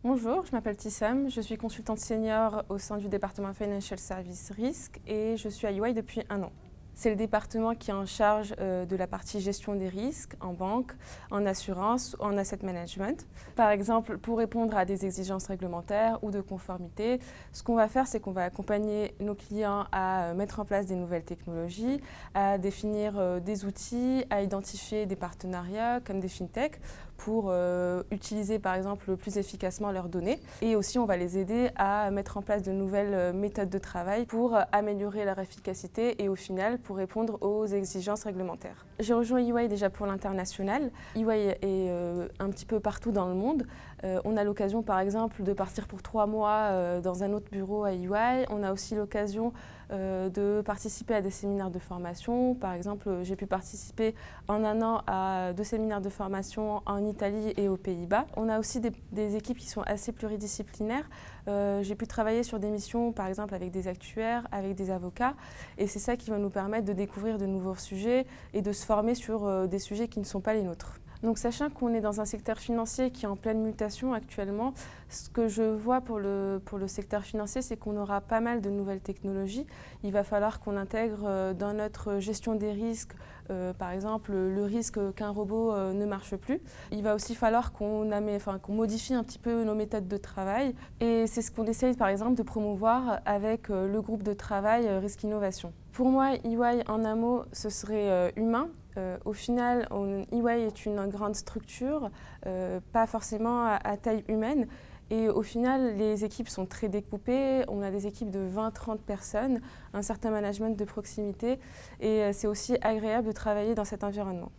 Bonjour, je m'appelle Tissam, je suis consultante senior au sein du département Financial Services Risk et je suis à EY depuis 1 an. C'est le département qui est en charge de la partie gestion des risques en banque, en assurance, en asset management. Par exemple, pour répondre à des exigences réglementaires ou de conformité, ce qu'on va faire, c'est qu'on va accompagner nos clients à mettre en place des nouvelles technologies, à définir des outils, à identifier des partenariats comme des fintechs pour utiliser par exemple plus efficacement leurs données. Et aussi, on va les aider à mettre en place de nouvelles méthodes de travail pour améliorer leur efficacité et au final, pour répondre aux exigences réglementaires. J'ai rejoint EY déjà pour l'international. EY est un petit peu partout dans le monde. On a l'occasion par exemple de partir pour 3 mois dans un autre bureau à EY. On a aussi l'occasion de participer à des séminaires de formation. Par exemple, j'ai pu participer en 1 an à 2 séminaires de formation en Italie et aux Pays-Bas. On a aussi des équipes qui sont assez pluridisciplinaires. J'ai pu travailler sur des missions par exemple avec des actuaires, avec des avocats et c'est ça qui va nous permettre de découvrir de nouveaux sujets et de se former sur des sujets qui ne sont pas les nôtres. Donc sachant qu'on est dans un secteur financier qui est en pleine mutation actuellement, ce que je vois pour le secteur financier, c'est qu'on aura pas mal de nouvelles technologies. Il va falloir qu'on intègre dans notre gestion des risques, par exemple, le risque qu'un robot ne marche plus. Il va aussi falloir qu'on modifie un petit peu nos méthodes de travail. Et c'est ce qu'on essaye par exemple de promouvoir avec le groupe de travail Risque Innovation. Pour moi, EY en un mot, ce serait humain. Au final, EY est une grande structure, pas forcément à taille humaine. Et au final, les équipes sont très découpées. On a des équipes de 20-30 personnes, un certain management de proximité. Et c'est aussi agréable de travailler dans cet environnement.